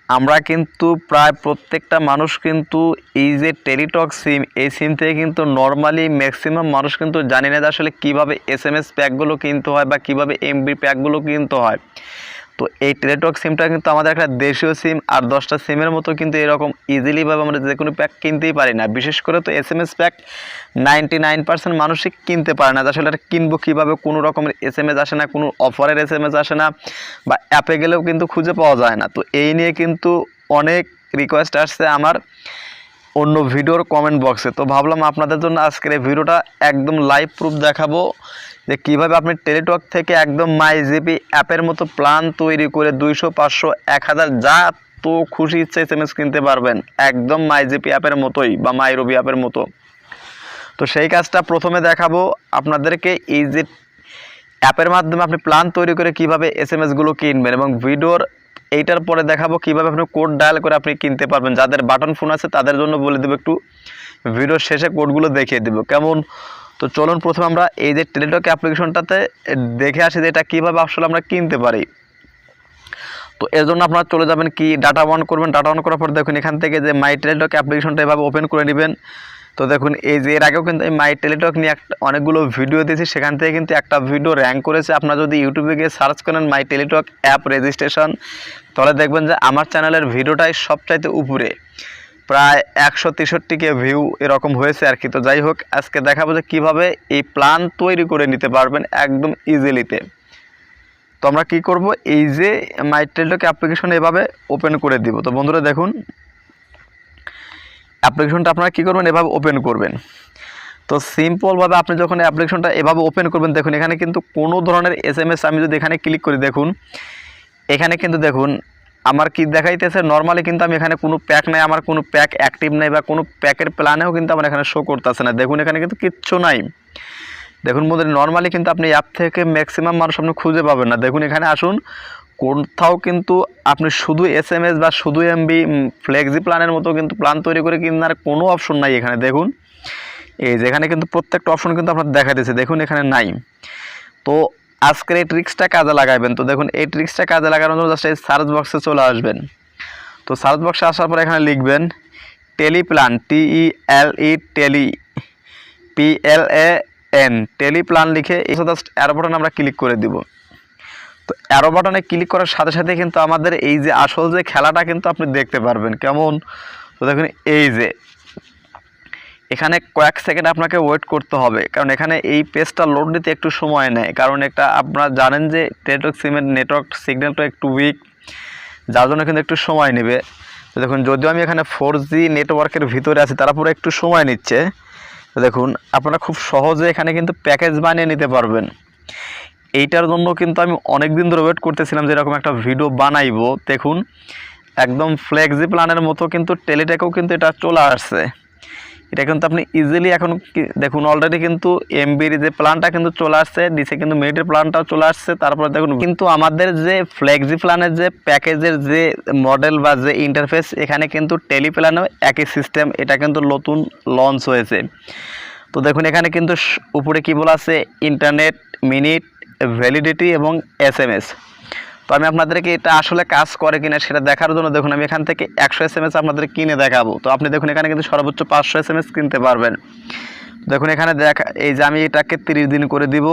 আমরা কিন্তু প্রায় প্রত্যেকটা মানুষ কিন্তু এই যে টেলিটক সিম, এই সিম থেকে কিন্তু নর্মালি ম্যাক্সিমাম মানুষ কিন্তু জানি না যে আসলে কীভাবে এসএমএস প্যাকগুলো কিনতে হয় বা কীভাবে এমবি প্যাকগুলো কিনতে হয়। তো এই টেলিটক সিমটা কিন্তু আমাদের একটা দেশীয় সিম, আর 10টা সিমের মতো কিন্তু এরকম ইজিলিভাবে আমরা যে কোনো প্যাক কিনতেই পারি না। বিশেষ করে তো এসএমএস প্যাক 99% মানুষই কিনতে পারে না। আসলে এটা কিনবো কীভাবে, কোনো রকমের এসএমএস আসে না, কোনো অফারের এসএমএস আসে না, বা অ্যাপে গেলেও কিন্তু খুঁজে পাওয়া যায় না। তো এই নিয়ে কিন্তু অনেক রিকোয়েস্ট আসছে আমার অন্য ভিডিওর কমেন্ট বক্সে। তো ভাবলাম আপনাদের জন্য আজকের এই ভিডিওটা একদম লাইভ প্রুফ দেখাবো যে কীভাবে আপনি টেলিটক থেকে একদম মাই জিপি অ্যাপের মতো প্ল্যান তৈরি করে 200, 500, 1000 যা তো খুশি ইচ্ছে এসএমএস কিনতে পারবেন, একদম মাই জিপি অ্যাপের মতোই বা মাই রবি অ্যাপের মতো। তো সেই কাজটা প্রথমে দেখাবো আপনাদেরকে, এই যে অ্যাপের মাধ্যমে আপনি প্ল্যান তৈরি করে কীভাবে এসএমএসগুলো কিনবেন, এবং ভিডিওর এইটার পরে দেখাবো কীভাবে আপনি কোড ডায়াল করে আপনি কিনতে পারবেন। যাদের বাটন ফোন আছে তাদের জন্য বলে দেবো, একটু ভিডিওর শেষে কোডগুলো দেখিয়ে দেবো কেমন। তো চলুন প্রথমে আমরা এই যে টেলিটক অ্যাপ্লিকেশনটাতে দেখে আসি যে এটা কীভাবে আসলে আমরা কিনতে পারি। তো এর জন্য আপনারা চলে যাবেন কি ডাটা অন করবেন। ডাটা অন করার পর দেখুন এখান থেকে যে মাই টেলিটক অ্যাপ্লিকেশনটা এভাবে ওপেন করে নেবেন। তো দেখুন এই যে এর আগেও কিন্তু এই মাই টেলিটক নিয়ে অনেকগুলো ভিডিও দিয়েছি, সেখান থেকে কিন্তু একটা ভিডিও র্যাঙ্ক করেছে। আপনারা যদি ইউটিউবে গিয়ে সার্চ করেন মাই টেলিটক অ্যাপ রেজিস্ট্রেশন, তাহলে দেখবেন যে আমার চ্যানেলের ভিডিওটাই সবচাইতে উপরে, প্রায় 163কে ভিউ এরকম হয়েছে আর কি। তো যাই হোক, আজকে দেখাবো যে কীভাবে এই প্ল্যান তৈরি করে নিতে পারবেন একদম ইজিলিতে। তো আমরা কী করব, এই যে মাই টেলিটক অ্যাপ্লিকেশন এভাবে ওপেন করে দিব। তো বন্ধুরা দেখুন অ্যাপ্লিকেশনটা আপনারা কী করবেন, এভাবে ওপেন করবেন। তো সিম্পলভাবে আপনি যখন অ্যাপ্লিকেশনটা এভাবে ওপেন করবেন, দেখুন এখানে কিন্তু কোনো ধরনের এসএমএস, আমি যদি এখানে ক্লিক করি দেখুন এখানে কিন্তু দেখুন আমার কি দেখাইতেছে, নর্মালি কিন্তু আমি এখানে কোনো প্যাক নাই, আমার কোনো প্যাক অ্যাক্টিভ নাই, বা কোনো প্যাকের প্ল্যানেও কিন্তু আমার এখানে শো করতেছে না। দেখুন এখানে কিন্তু কিচ্ছু নাই। দেখুন বন্ধুরা নর্মালি কিন্তু আপনি অ্যাপ থেকে ম্যাক্সিমাম মানুষ আপনি খুঁজে পাবেন না। দেখুন এখানে আসুন, কোথাও কিন্তু আপনি শুধু এসএমএস বা শুধু এমবি ফ্লেক্সি প্ল্যানের মতো কিন্তু প্ল্যান তৈরি করে কেনার কোনো অপশন নাই এখানে। দেখুন এই যেখানে কিন্তু প্রত্যেকটা অপশন কিন্তু আপনার দেখা দিচ্ছে, দেখুন এখানে নাই। তো আজকের এই ট্রিক্সটা কাজে লাগাবেন। তো দেখুন এই ট্রিক্সটা কাজে লাগানোর জন্য জাস্ট এই সার্চ বক্সে চলে আসবেন। তো সার্চ বক্সে আসার পর এখানে লিখবেন টেলিপ্ল্যান, TELE টেলি PLAN টেলিপ্ল্যান লিখে এই জাস্ট অ্যারো বাটনে আমরা ক্লিক করে দিব। তো অ্যারো বাটনে ক্লিক করার সাথে সাথে কিন্তু আমাদের এই যে আসল যে খেলাটা কিন্তু আপনি দেখতে পারবেন কেমন। তো দেখুন এই যে এখানে কয়েক সেকেন্ড আপনাকে ওয়েট করতে হবে, কারণ এখানে এই পেজটা লোড নিতে একটু সময় নেয়, কারণ একটা আপনারা জানেন যে টেলিটক সিমের নেটওয়ার্ক সিগন্যালটা একটু উইক, যার জন্য কিন্তু একটু সময় নেবে। তো দেখুন যদিও আমি এখানে 4G নেটওয়ার্কের ভিতরে আছি, তারপরে একটু সময় নিচ্ছে। তো দেখুন আপনারা খুব সহজে এখানে কিন্তু প্যাকেজ বানিয়ে নিতে পারবেন। এইটার জন্য কিন্তু আমি অনেক দিন ধরে ওয়েট করতেছিলাম যে এরকম একটা ভিডিও বানাইবো। দেখুন একদম ফ্লেক্সি প্ল্যানের মতো কিন্তু টেলিটকেও কিন্তু এটা চলে আসছে। এটা কিন্তু আপনি ইজিলি এখন দেখুন অলরেডি কিন্তু এমবির যে প্ল্যানটা কিন্তু চলে আসছে, নিচে কিন্তু মিনিটের প্ল্যানটাও চলে আসছে। তারপরে দেখুন কিন্তু আমাদের যে ফ্লেক্সি প্ল্যানের যে প্যাকেজের যে মডেল বা যে ইন্টারফেস, এখানে কিন্তু টেলিপ্ল্যানেও একই সিস্টেম, এটা কিন্তু নতুন লঞ্চ হয়েছে। তো দেখুন এখানে কিন্তু উপরে কি বলা আছে, ইন্টারনেট, মিনিট, ভ্যালিডিটি এবং এসএমএস। তো আমি আপনাদেরকে এটা আসলে কাজ করে কিনা সেটা দেখার জন্য দেখুন আমি এখান থেকে 100 এসএমএস আপনাদের কিনে দেখাবো। তো আপনি দেখুন এখানে কিন্তু সর্বোচ্চ 500 এসএমএস কিনতে পারবেন। দেখুন এখানে এই যে আমি এটাকে 30 দিন করে দিব।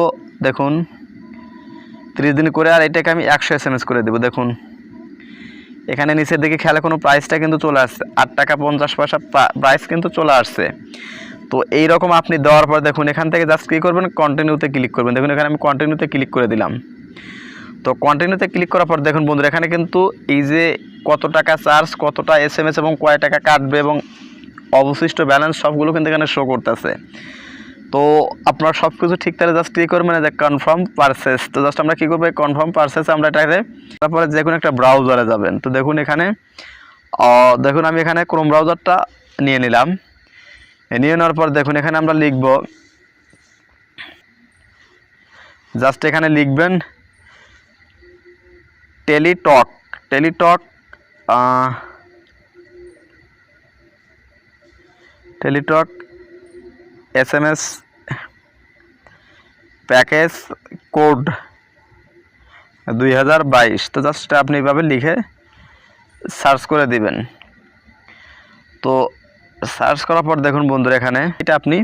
দেখুন 30 দিন করে, আর এটাকে আমি 100 এসএমএস করে দেব। দেখুন এখানে নিচের দিকে খেয়ালে কোনো প্রাইসটা কিন্তু চলে আসছে, 8 টাকা 50 পয়সা প্রাইস কিন্তু চলে আসছে। তো এইরকম আপনি দেওয়ার পর দেখুন এখান থেকে জাস্ট কী করবেন, কন্টিনিউতে ক্লিক করবেন। দেখুন এখানে আমি কন্টিনিউতে ক্লিক করে দিলাম। তো কন্টিনিউতে ক্লিক করার পর দেখুন বন্ধুরা এখানে কিন্তু এই যে কত টাকা চার্জ, কতটা এসএমএস এবং কয় টাকা কাটবে এবং অবশিষ্ট ব্যালেন্স সবগুলো কিন্তু এখানে শো করতেছে। তো আপনারা সব কিছু ঠিক তাহলে জাস্ট কী করবেন যে কনফার্ম পারচেস। তো জাস্ট আমরা কী করবো, কনফার্ম পারচেস আমরা এটাকে, তারপরে যে কোনো একটা ব্রাউজারে যাবেন। তো দেখুন এখানে দেখুন আমি এখানে ক্রোম ব্রাউজারটা নিয়ে নিলাম। নিয়ে নেওয়ার পর দেখুন এখানে আমরা লিখব, জাস্ট এখানে লিখবেন টেলিটক SMS প্যাকেজ কোড 2022। তো জাস্ট আপনি এইভাবে লিখে সার্চ করে দিবেন। তো সার্চ করার পর দেখুন বন্ধুরা এখানে এটা আপনি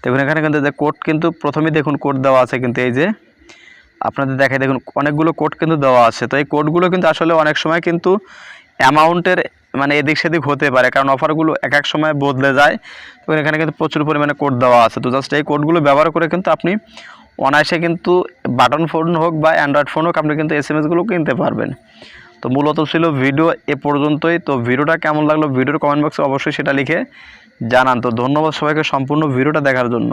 দেখুন এখানে কিন্তু যে কোড কিন্তু প্রথমেই দেখুন কোড দেওয়া আছে, কিন্তু এই যে আপনাদের দেখায় দেখুন অনেকগুলো কোড কিন্তু দেওয়া আছে। তো এই কোডগুলো কিন্তু আসলে অনেক সময় কিন্তু অ্যামাউন্টের মানে এদিক সেদিক হতে পারে, কারণ অফারগুলো এক এক সময় বদলে যায়। তো এখানে কিন্তু প্রচুর পরিমাণে কোড দেওয়া আছে। তো জাস্ট এই কোডগুলো ব্যবহার করে কিন্তু আপনি অনায়াসে কিন্তু বাটন ফোন হোক বা অ্যান্ড্রয়েড ফোন হোক আপনি কিন্তু এসএমএসগুলো কিনতে পারবেন। তো মূলত ছিল ভিডিও এ পর্যন্তই। তো ভিডিওটা কেমন লাগলো ভিডিওর কমেন্ট বক্সে অবশ্যই সেটা লিখে জানান। তো ধন্যবাদ সবাইকে সম্পূর্ণ ভিডিওটা দেখার জন্য।